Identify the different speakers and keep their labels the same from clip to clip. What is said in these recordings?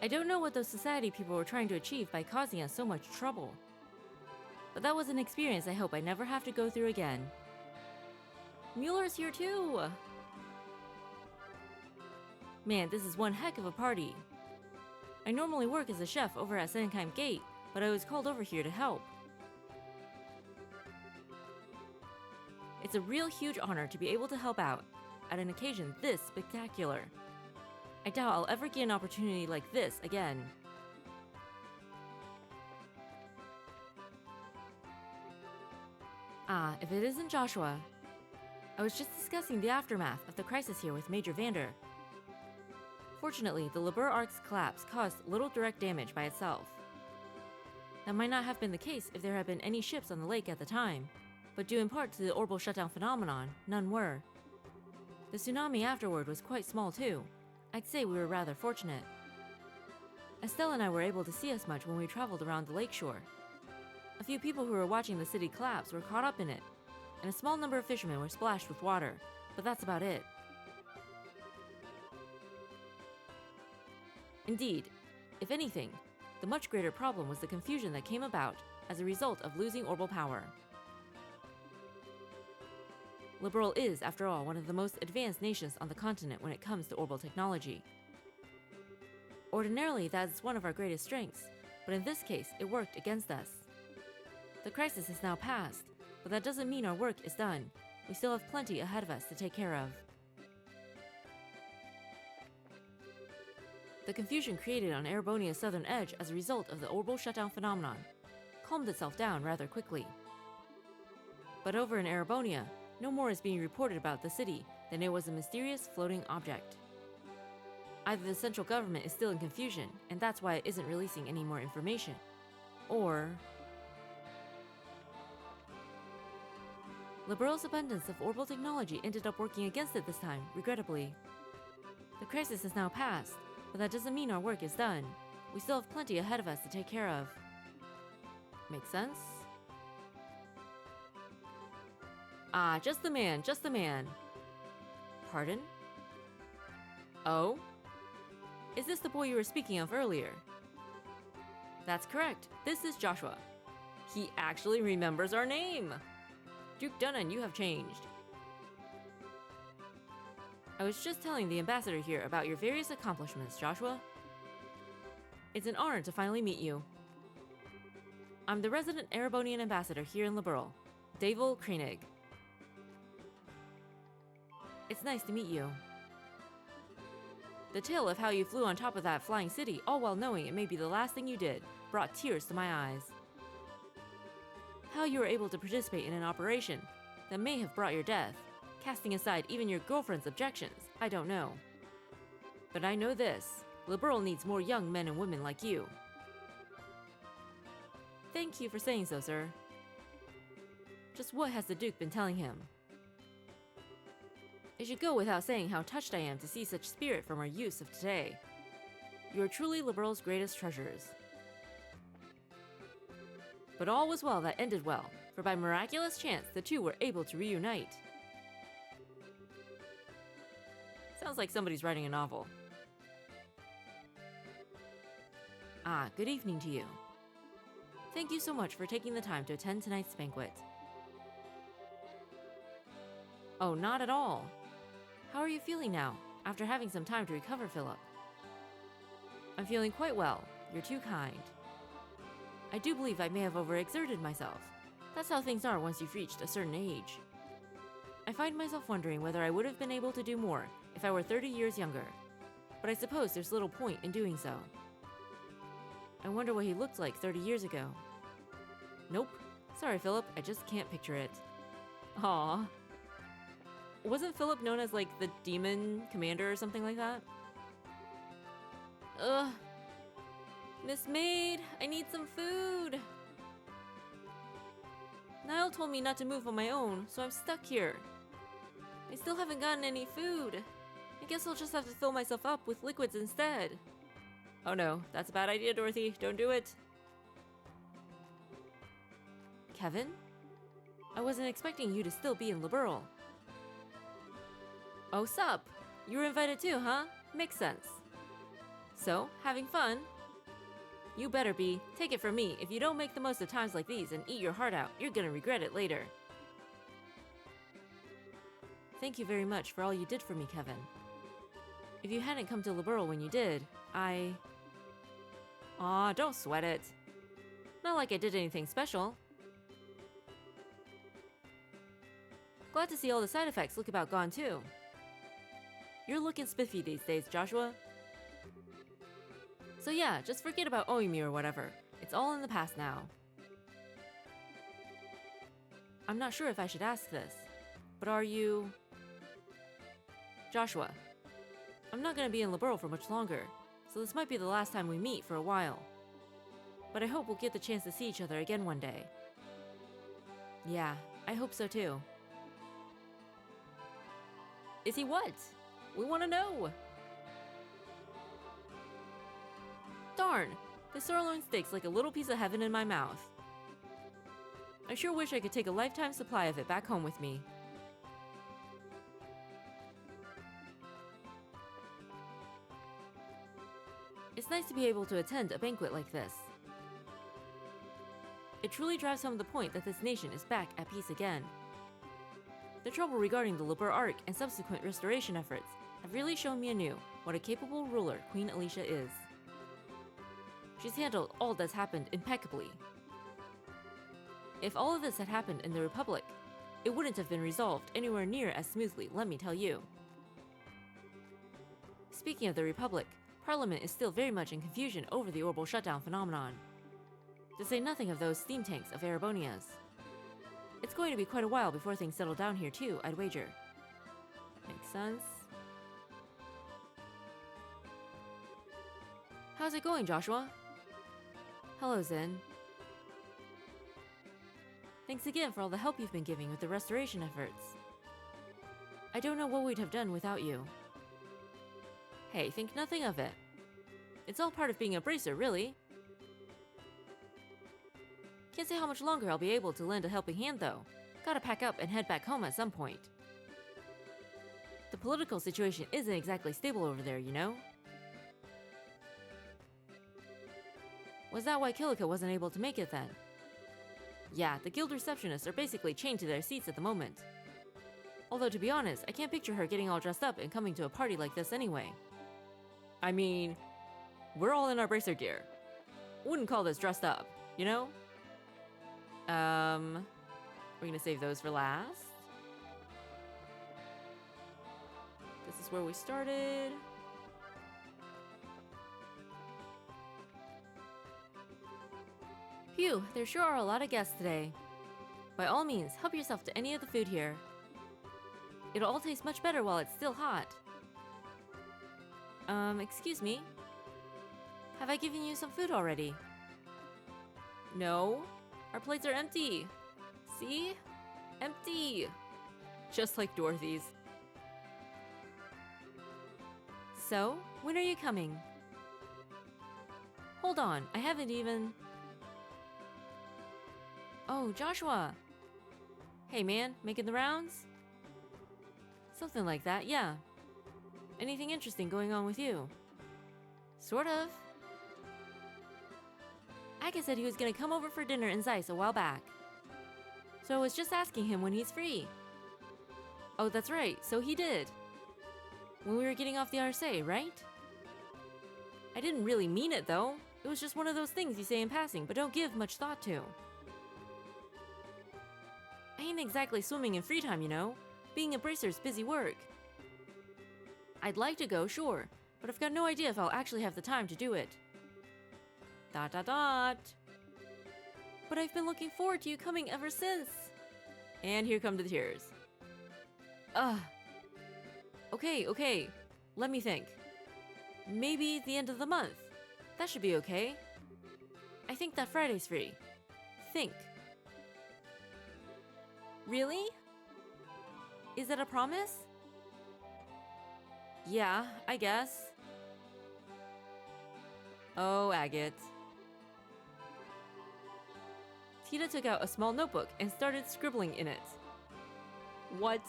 Speaker 1: I don't know what those society people were trying to achieve by causing us so much trouble. But that was an experience I hope I never have to go through again. Mueller's here too! Man, this is one heck of a party. I normally work as a chef over at Senheim Gate, but I was called over here to help. It's a real huge honor to be able to help out at an occasion this spectacular. I doubt I'll ever get an opportunity like this again. Ah, if it isn't Joshua. I was just discussing the aftermath of the crisis here with Major Vander. Fortunately, the Liber Ark's collapse caused little direct damage by itself. That might not have been the case if there had been any ships on the lake at the time, but due in part to the orbital shutdown phenomenon, none were. The tsunami afterward was quite small too. I'd say we were rather fortunate. Estelle and I were able to see as much when we traveled around the lakeshore. A few people who were watching the city collapse were caught up in it, and a small number of fishermen were splashed with water, but that's about it. Indeed, if anything, the much greater problem was the confusion that came about as a result of losing orbital power. Liberl is, after all, one of the most advanced nations on the continent when it comes to orbital technology. Ordinarily, that is one of our greatest strengths, but in this case, it worked against us. The crisis is now past, but that doesn't mean our work is done. We still have plenty ahead of us to take care of. The confusion created on Erebonia's southern edge as a result of the orbital shutdown phenomenon calmed itself down rather quickly. But over in Erebonia, no more is being reported about the city than it was a mysterious floating object. Either the central government is still in confusion, and that's why it isn't releasing any more information, or Liberal's abundance of orbital technology ended up working against it this time, regrettably. The crisis is now past, but that doesn't mean our work is done. We still have plenty ahead of us to take care of. Make sense? Ah, just the man, just the man. Pardon? Oh? Is this the boy you were speaking of earlier? That's correct. This is Joshua. He actually remembers our name. Duke Dunnan, you have changed. I was just telling the ambassador here about your various accomplishments, Joshua. It's an honor to finally meet you. I'm the resident Erebonian ambassador here in Liberl, Davil Kranig. It's nice to meet you. The tale of how you flew on top of that flying city, all while knowing it may be the last thing you did, brought tears to my eyes. How you were able to participate in an operation that may have brought your death, casting aside even your girlfriend's objections, I don't know. But I know this, Liberl needs more young men and women like you. Thank you for saying so, sir. Just what has the Duke been telling him? It should go without saying how touched I am to see such spirit from our youths of today. You are truly Liberl's greatest treasures. But all was well that ended well, for by miraculous chance the two were able to reunite. Sounds like somebody's writing a novel. Ah, good evening to you. Thank you so much for taking the time to attend tonight's banquet. Oh, not at all. How are you feeling now, after having some time to recover, Philip? I'm feeling quite well. You're too kind. I do believe I may have overexerted myself. That's how things are once you've reached a certain age. I find myself wondering whether I would have been able to do more if I were 30 years younger, but I suppose there's little point in doing so. I wonder what he looked like 30 years ago. Nope. Sorry, Philip, I just can't picture it. Aww. Wasn't Philip known as, like, the demon commander or something like that? Ugh. Miss Maid, I need some food. Niall told me not to move on my own, so I'm stuck here. I still haven't gotten any food. I guess I'll just have to fill myself up with liquids instead. Oh no, that's a bad idea, Dorothy. Don't do it. Kevin? I wasn't expecting you to still be in Liberl. Oh, sup? You were invited too, huh? Makes sense. So, having fun? You better be. Take it from me, if you don't make the most of times like these and eat your heart out, you're gonna regret it later. Thank you very much for all you did for me, Kevin. If you hadn't come to Liberl when you did, Aw, don't sweat it. Not like I did anything special. Glad to see all the side effects look about gone too. You're looking spiffy these days, Joshua. So yeah, just forget about owing me or whatever. It's all in the past now. I'm not sure if I should ask this, but are you... Joshua, I'm not gonna be in Liberl for much longer, so this might be the last time we meet for a while. But I hope we'll get the chance to see each other again one day. Yeah, I hope so too. Is he what? We want to know! Darn! This sirloin steak's like a little piece of heaven in my mouth. I sure wish I could take a lifetime supply of it back home with me. It's nice to be able to attend a banquet like this. It truly drives home the point that this nation is back at peace again. The trouble regarding the Liberl Arc and subsequent restoration efforts have really shown me anew what a capable ruler Queen Alicia is. She's handled all that's happened impeccably. If all of this had happened in the Republic, it wouldn't have been resolved anywhere near as smoothly, let me tell you. Speaking of the Republic, Parliament is still very much in confusion over the orbital shutdown phenomenon. To say nothing of those steam tanks of Erebonia's. It's going to be quite a while before things settle down here too, I'd wager. Makes sense. How's it going, Joshua? Hello, Zen. Thanks again for all the help you've been giving with the restoration efforts. I don't know what we'd have done without you. Hey, think nothing of it. It's all part of being a bracer, really. Can't say how much longer I'll be able to lend a helping hand, though. Gotta pack up and head back home at some point. The political situation isn't exactly stable over there, you know? Was that why Kilika wasn't able to make it then? Yeah, the guild receptionists are basically chained to their seats at the moment. Although to be honest, I can't picture her getting all dressed up and coming to a party like this anyway. I mean, we're all in our bracer gear. Wouldn't call this dressed up, you know? We're gonna save those for last. This is where we started. Phew, there sure are a lot of guests today. By all means, help yourself to any of the food here. It'll all taste much better while it's still hot. Excuse me? Have I given you some food already? No, our plates are empty. See? Empty. Just like Dorothy's. So, when are you coming? Hold on, I haven't even... Oh, Joshua! Hey man, making the rounds? Something like that, yeah. Anything interesting going on with you? Sort of. Aga said he was gonna come over for dinner in Zeiss a while back. So I was just asking him when he's free. Oh, that's right, so he did. When we were getting off the RSA, right? I didn't really mean it though. It was just one of those things you say in passing but don't give much thought to. I ain't exactly swimming in free time, you know. Being a bracer's busy work. I'd like to go, sure, but I've got no idea if I'll actually have the time to do it. ... But I've been looking forward to you coming ever since. And here come the tears. Ugh. Okay. Let me think. Maybe the end of the month. That should be okay. I think that Friday's free. Think. Really? Is that a promise? Yeah, I guess. Oh, Agate. Tita took out a small notebook and started scribbling in it. What?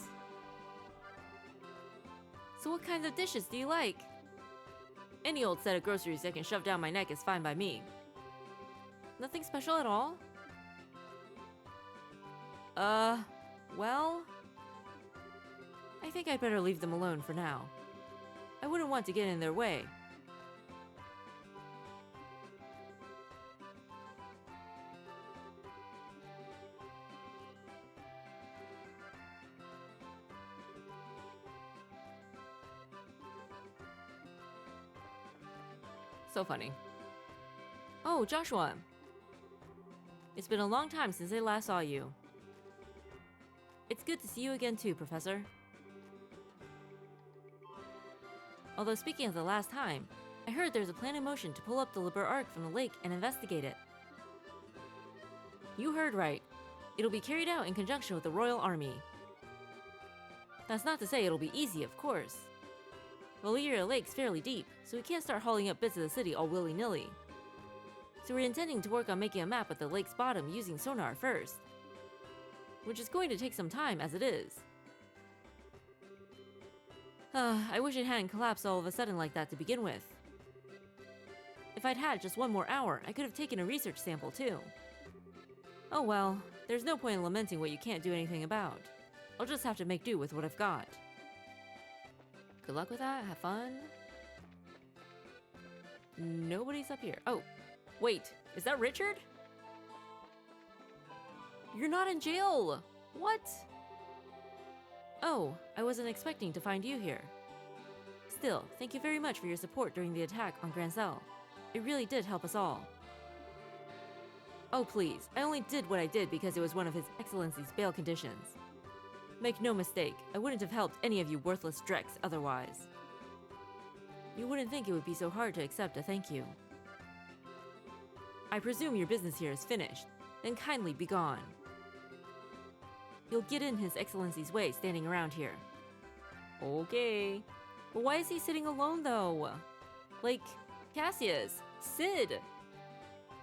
Speaker 1: So what kinds of dishes do you like? Any old set of groceries I can shove down my neck is fine by me. Nothing special at all? Well... I think I'd better leave them alone for now. I wouldn't want to get in their way. So funny. Oh, Joshua. It's been a long time since I last saw you. It's good to see you again too, Professor. Although speaking of the last time, I heard there's a plan in motion to pull up the Liber Arc from the lake and investigate it. You heard right. It'll be carried out in conjunction with the Royal Army. That's not to say it'll be easy, of course. Valeria Lake's fairly deep, so we can't start hauling up bits of the city all willy-nilly. So we're intending to work on making a map of the lake's bottom using sonar first. Which is going to take some time as it is. I wish it hadn't collapsed all of a sudden like that to begin with. If I'd had just one more hour, I could have taken a research sample too. Oh well, there's no point in lamenting what you can't do anything about. I'll just have to make do with what I've got. Good luck with that, have fun. Nobody's up here. Oh, wait, is that Richard? You're not in jail! What? Oh, I wasn't expecting to find you here. Still, thank you very much for your support during the attack on Grancel. It really did help us all. Oh please, I only did what I did because it was one of His Excellency's bail conditions. Make no mistake, I wouldn't have helped any of you worthless Drecks otherwise. You wouldn't think it would be so hard to accept a thank you. I presume your business here is finished, then kindly be gone. You'll get in His Excellency's way standing around here. Okay. But why is he sitting alone though? Like, Cassius, Sid,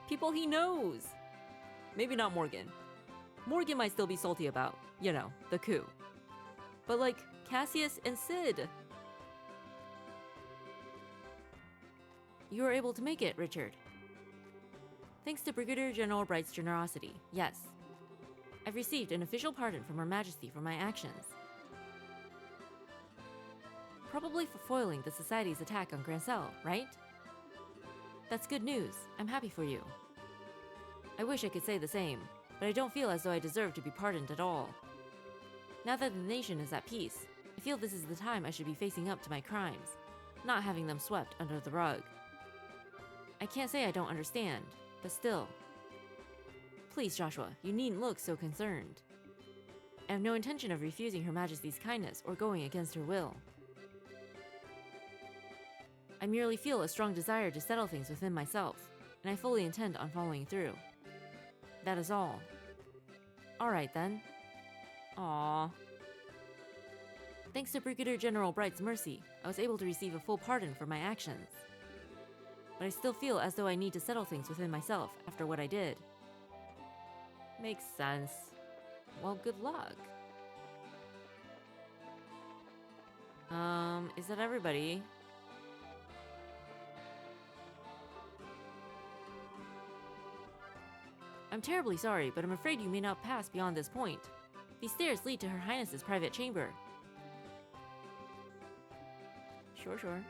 Speaker 1: people he knows. Maybe not Morgan. Morgan might still be salty about, you know, the coup. But like, Cassius and Sid. You were able to make it, Richard. Thanks to Brigadier General Bright's generosity, yes. I've received an official pardon from Her Majesty for my actions. Probably for foiling the Society's attack on Grancel, right? That's good news. I'm happy for you. I wish I could say the same, but I don't feel as though I deserve to be pardoned at all. Now that the nation is at peace, I feel this is the time I should be facing up to my crimes, not having them swept under the rug. I can't say I don't understand, but still. Please, Joshua, you needn't look so concerned. I have no intention of refusing Her Majesty's kindness or going against her will. I merely feel a strong desire to settle things within myself, and I fully intend on following through. That is all. Alright then. Aww. Thanks to Brigadier General Bright's mercy, I was able to receive a full pardon for my actions. But I still feel as though I need to settle things within myself after what I did. Makes sense. Well, good luck. Is that everybody? I'm terribly sorry, but I'm afraid you may not pass beyond this point. These stairs lead to Her Highness's private chamber. Sure.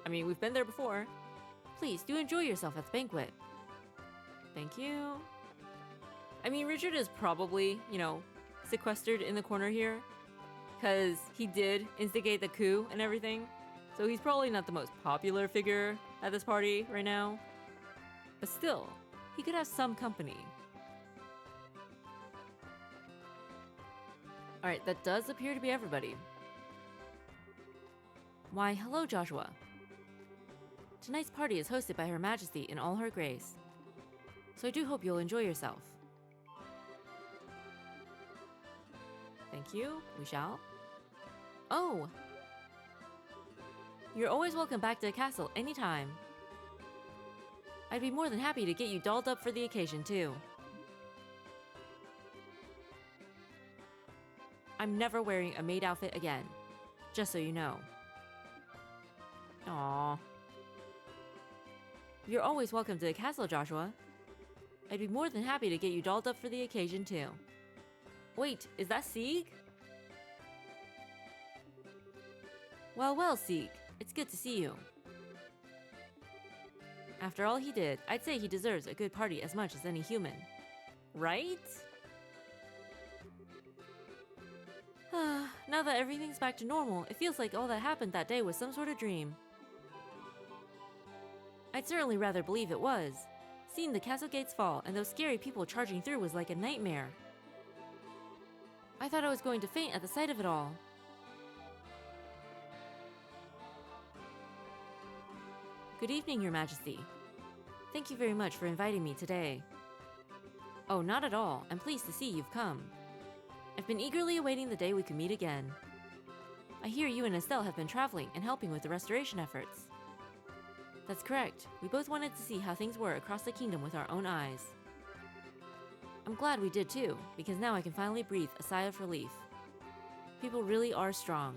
Speaker 1: I mean, we've been there before. Please, do enjoy yourself at the banquet. Thank you. I mean, Richard is probably, you know, sequestered in the corner here, because he did instigate the coup and everything. So he's probably not the most popular figure at this party right now. But still, he could have some company. Alright, that does appear to be everybody. Why, hello, Joshua. Tonight's party is hosted by Her Majesty in all her grace. So I do hope you'll enjoy yourself. Thank you, we shall. Oh! You're always welcome back to the castle anytime. I'd be more than happy to get you dolled up for the occasion, too. I'm never wearing a maid outfit again, just so you know. Aww. You're always welcome to the castle, Joshua. I'd be more than happy to get you dolled up for the occasion, too. Wait, is that Sieg? Well, well, Sieg. It's good to see you. After all he did, I'd say he deserves a good party as much as any human. Right? Now that everything's back to normal, it feels like all that happened that day was some sort of dream. I'd certainly rather believe it was. Seeing the castle gates fall and those scary people charging through was like a nightmare. I thought I was going to faint at the sight of it all. Good evening, Your Majesty. Thank you very much for inviting me today. Oh, not at all. I'm pleased to see you've come. I've been eagerly awaiting the day we could meet again. I hear you and Estelle have been traveling and helping with the restoration efforts. That's correct. We both wanted to see how things were across the kingdom with our own eyes. I'm glad we did too, because now I can finally breathe a sigh of relief. People really are strong.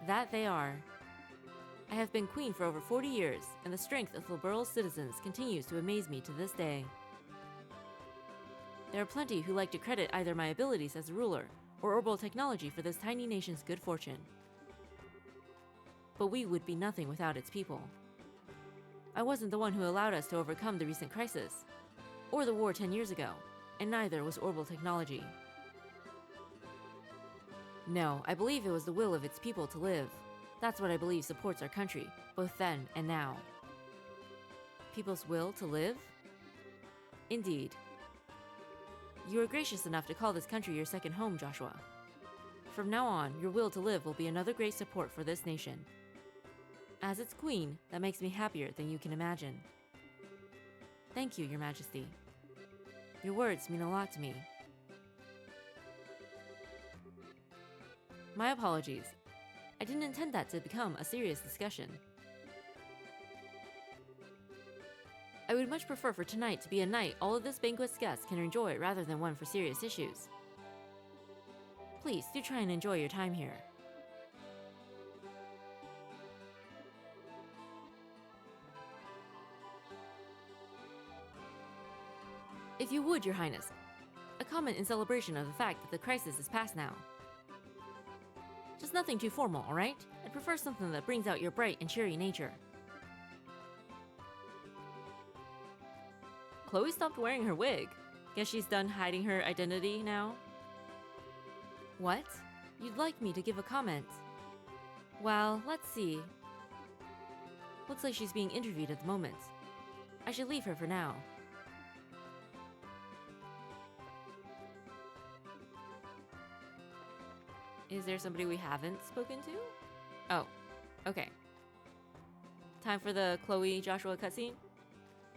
Speaker 1: That they are. I have been queen for over 40 years, and the strength of Liberl's citizens continues to amaze me to this day. There are plenty who like to credit either my abilities as a ruler or Orbital technology for this tiny nation's good fortune. But we would be nothing without its people. I wasn't the one who allowed us to overcome the recent crisis, or the war 10 years ago, and neither was Orbital technology. No, I believe it was the will of its people to live. That's what I believe supports our country, both then and now. People's will to live? Indeed. You are gracious enough to call this country your second home, Joshua. From now on, your will to live will be another great support for this nation. As its queen, that makes me happier than you can imagine. Thank you, Your Majesty. Your words mean a lot to me. My apologies. I didn't intend that to become a serious discussion. I would much prefer for tonight to be a night all of this banquet's guests can enjoy rather than one for serious issues. Please do try and enjoy your time here. If you would, Your Highness, a comment in celebration of the fact that the crisis is past now. Just nothing too formal, alright? I'd prefer something that brings out your bright and cheery nature. Chloe stopped wearing her wig. Guess she's done hiding her identity now? What? You'd like me to give a comment? Well, let's see. Looks like she's being interviewed at the moment. I should leave her for now. Is there somebody we haven't spoken to? Oh, okay. Time for the Chloe Joshua cutscene?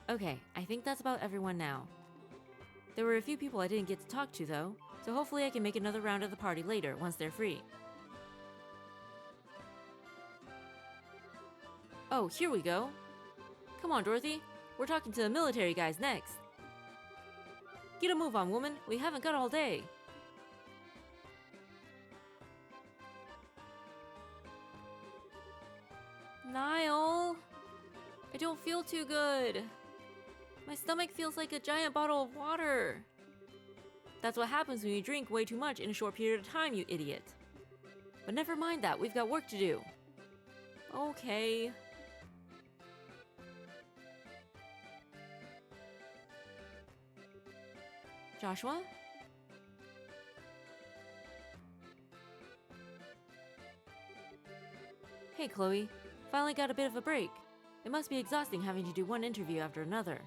Speaker 1: Okay, I think that's about everyone now. There were a few people I didn't get to talk to though, so hopefully I can make another round of the party later once they're free. Oh, here we go. Come on, Dorothy. We're talking to the military guys next. Get a move on, woman. We haven't got all day. Niall! I don't feel too good. My stomach feels like a giant bottle of water. That's what happens when you drink way too much in a short period of time, you idiot. But never mind that, we've got work to do. Okay. Joshua? Hey, Chloe. Finally got a bit of a break. It must be exhausting having to do one interview after another.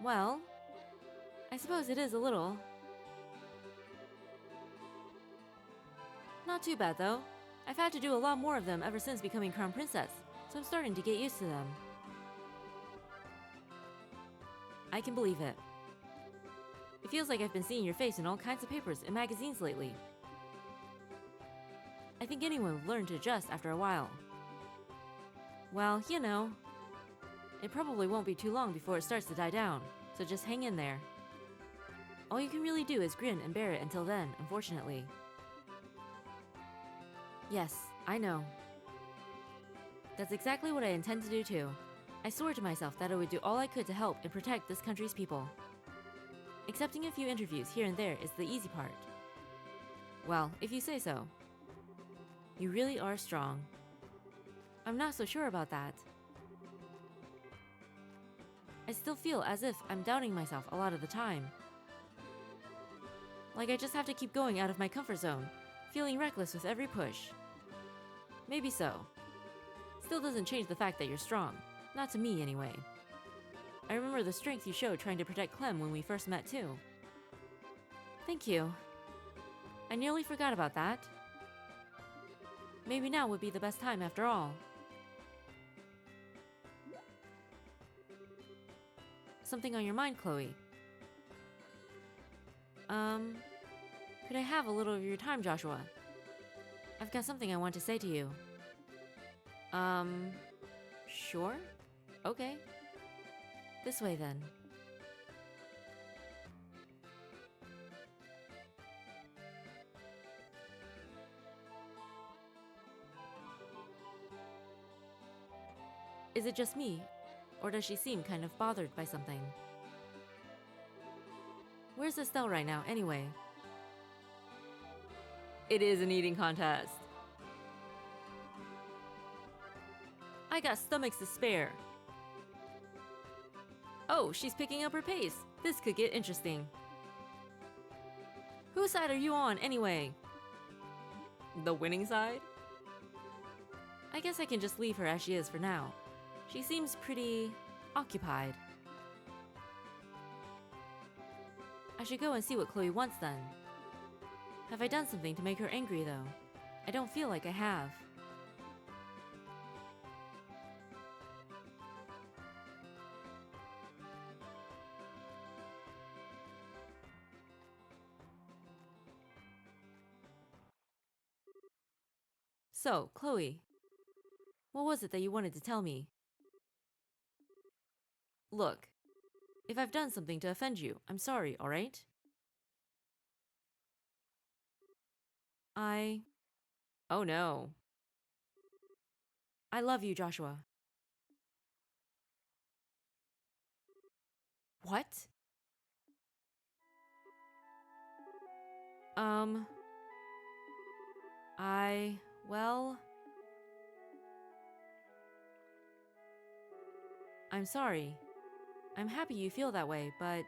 Speaker 1: Well, I suppose it is a little. Not too bad, though. I've had to do a lot more of them ever since becoming Crown Princess, so I'm starting to get used to them. I can believe it. It feels like I've been seeing your face in all kinds of papers and magazines lately. I think anyone would learn to adjust after a while. Well, you know, it probably won't be too long before it starts to die down, so just hang in there. All you can really do is grin and bear it until then, unfortunately. Yes, I know. That's exactly what I intend to do too. I swore to myself that I would do all I could to help and protect this country's people. Accepting a few interviews here and there is the easy part. Well, if you say so. You really are strong. I'm not so sure about that. I still feel as if I'm doubting myself a lot of the time. Like I just have to keep going out of my comfort zone, feeling reckless with every push. Maybe so. Still doesn't change the fact that you're strong. Not to me, anyway. I remember the strength you showed trying to protect Clem when we first met, too. Thank you. I nearly forgot about that. Maybe now would be the best time after all. Something on your mind, Chloe? Could I have a little of your time, Joshua? I've got something I want to say to you. Sure? Okay. This way, then. Is it just me, or does she seem kind of bothered by something? Where's Estelle right now, anyway? It is an eating contest. I got stomachs to spare. Oh, she's picking up her pace. This could get interesting. Whose side are you on, anyway? The winning side? I guess I can just leave her as she is for now. She seems pretty occupied. I should go and see what Chloe wants then. Have I done something to make her angry, though? I don't feel like I have. So, Chloe, what was it that you wanted to tell me? Look, if I've done something to offend you, I'm sorry, alright? Oh no. I love you, Joshua. What? Well... I'm sorry. I'm happy you feel that way, but...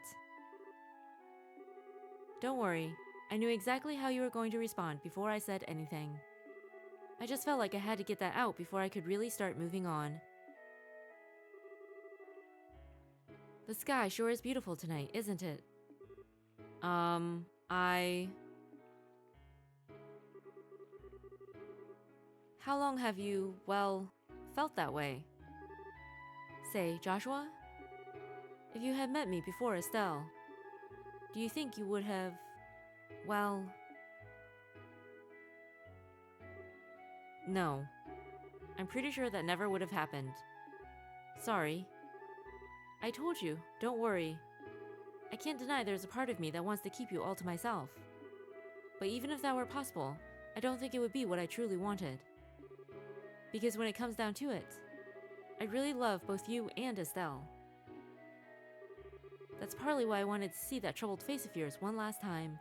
Speaker 1: Don't worry. I knew exactly how you were going to respond before I said anything. I just felt like I had to get that out before I could really start moving on. The sky sure is beautiful tonight, isn't it? How long have you, well, felt that way? Say, Joshua? If you had met me before Estelle, do you think you would have, well... No. I'm pretty sure that never would have happened. Sorry. I told you, don't worry. I can't deny there's a part of me that wants to keep you all to myself. But even if that were possible, I don't think it would be what I truly wanted. Because when it comes down to it, I really love both you and Estelle. That's partly why I wanted to see that troubled face of yours one last time.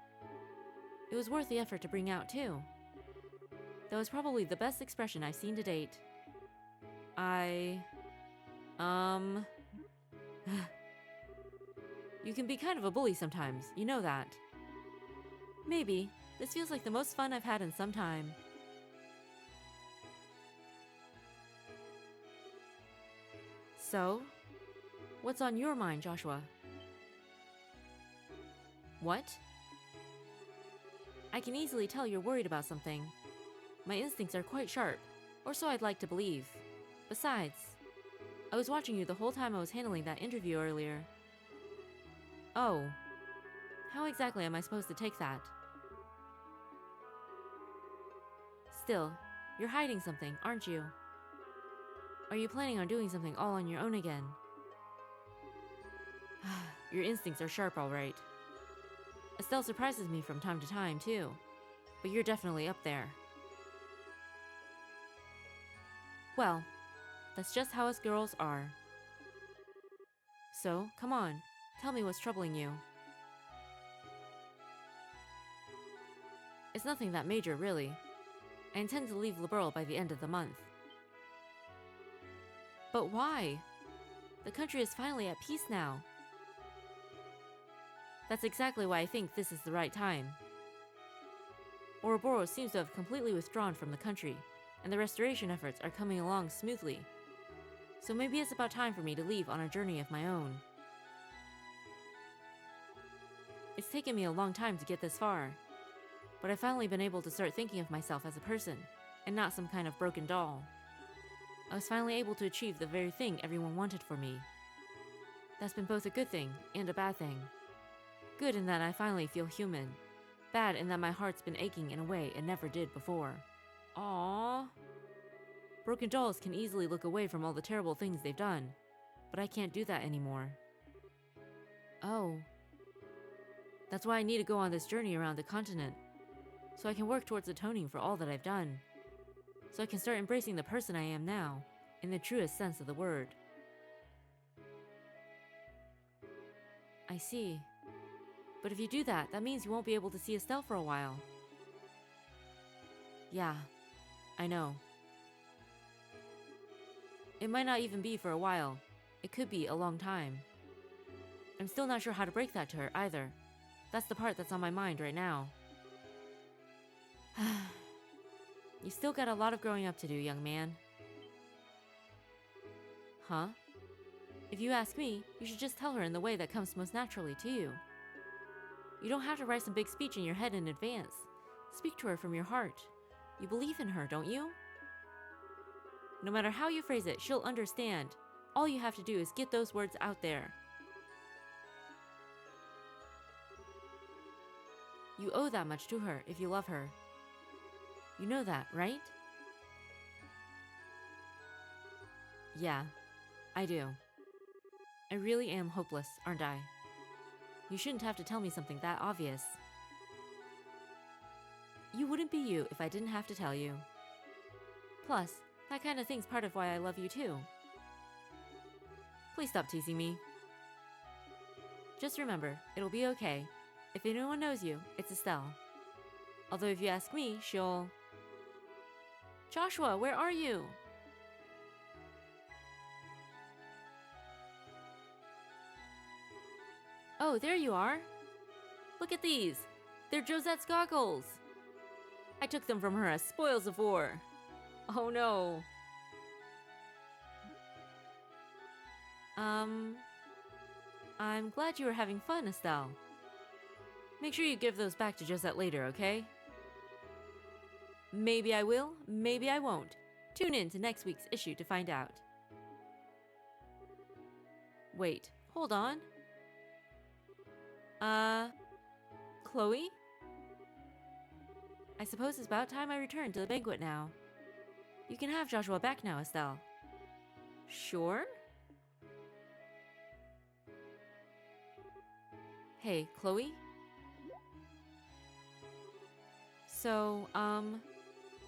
Speaker 1: It was worth the effort to bring out, too. That was probably the best expression I've seen to date. You can be kind of a bully sometimes, you know that. Maybe. This feels like the most fun I've had in some time. So, what's on your mind, Joshua? What? I can easily tell you're worried about something. My instincts are quite sharp, or so I'd like to believe. Besides, I was watching you the whole time I was handling that interview earlier. Oh. How exactly am I supposed to take that? Still, you're hiding something, aren't you? Are you planning on doing something all on your own again? Your instincts are sharp, all right. Estelle surprises me from time to time, too. But you're definitely up there. Well, That's just how us girls are. So, come on, tell me what's troubling you. It's nothing that major, really. I intend to leave Liberl by the end of the month. But why? The country is finally at peace now. That's exactly why I think this is the right time. Ouroboros seems to have completely withdrawn from the country, and the restoration efforts are coming along smoothly. So maybe it's about time for me to leave on a journey of my own. It's taken me a long time to get this far, but I've finally been able to start thinking of myself as a person, and not some kind of broken doll. I was finally able to achieve the very thing everyone wanted for me. That's been both a good thing and a bad thing. Good in that I finally feel human. Bad in that my heart's been aching in a way it never did before. Aww. Broken dolls can easily look away from all the terrible things they've done, but I can't do that anymore. Oh. That's why I need to go on this journey around the continent, so I can work towards atoning for all that I've done. So I can start embracing the person I am now, in the truest sense of the word. I see. But if you do that, that means you won't be able to see Estelle for a while. Yeah, I know. It might not even be for a while. It could be a long time. I'm still not sure how to break that to her either. That's the part that's on my mind right now. You still got a lot of growing up to do, young man. Huh? If you ask me, you should just tell her in the way that comes most naturally to you. You don't have to write some big speech in your head in advance. Speak to her from your heart. You believe in her, don't you? No matter how you phrase it, she'll understand. All you have to do is get those words out there. You owe that much to her if you love her. You know that, right? Yeah, I do. I really am hopeless, aren't I? You shouldn't have to tell me something that obvious. You wouldn't be you if I didn't have to tell you. Plus, that kind of thing's part of why I love you too. Please stop teasing me. Just remember, it'll be okay. If anyone knows you, it's Estelle. Although if you ask me, she'll... Joshua, where are you? Oh, there you are. Look at these. They're Josette's goggles. I took them from her as spoils of war. Oh no. I'm glad you were having fun, Estelle. Make sure you give those back to Josette later, okay? Maybe I will, maybe I won't. Tune in to next week's issue to find out. Wait, hold on. Chloe? I suppose it's about time I return to the banquet now. You can have Joshua back now, Estelle. Sure? Hey, Chloe? So, I'm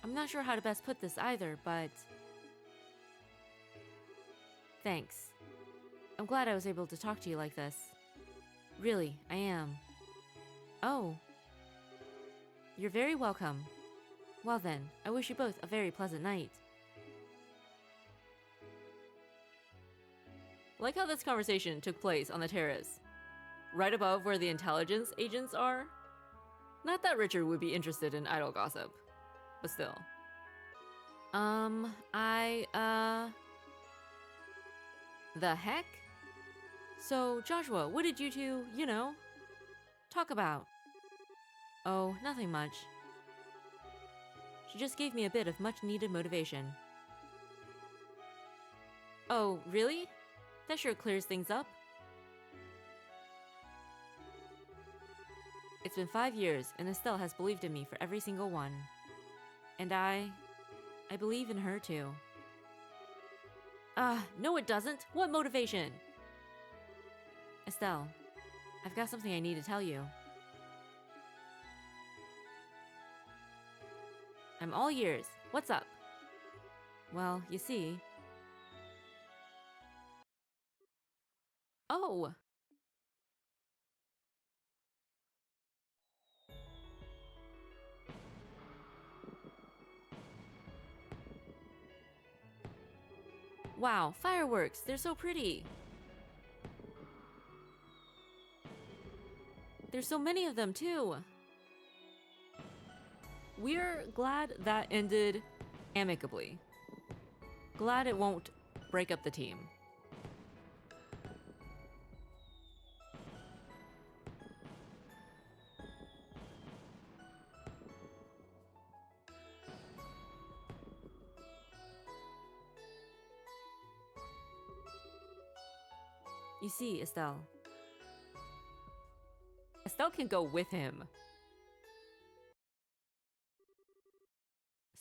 Speaker 1: not sure how to best put this either, but... Thanks. I'm glad I was able to talk to you like this. Really, I am. Oh. You're very welcome. Well then, I wish you both a very pleasant night. Like how this conversation took place on the terrace, right above where the intelligence agents are. Not that Richard would be interested in idle gossip, but still. The heck? So, Joshua, what did you two, talk about? Oh, nothing much. She just gave me a bit of much-needed motivation. Oh, really? That sure clears things up. It's been 5 years, and Estelle has believed in me for every single one. And I believe in her too. No it doesn't! What motivation? Estelle, I've got something I need to tell you. I'm all ears. What's up? Well, you see, Oh! Wow, fireworks! They're so pretty! There's so many of them, too! We're glad that ended amicably. Glad it won't break up the team. You see, Estelle. Estelle can go with him.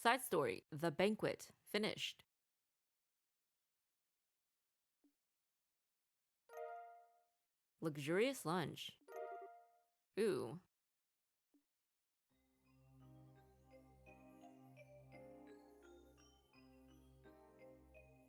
Speaker 1: Side story, the banquet finished. Luxurious lunch. Ooh.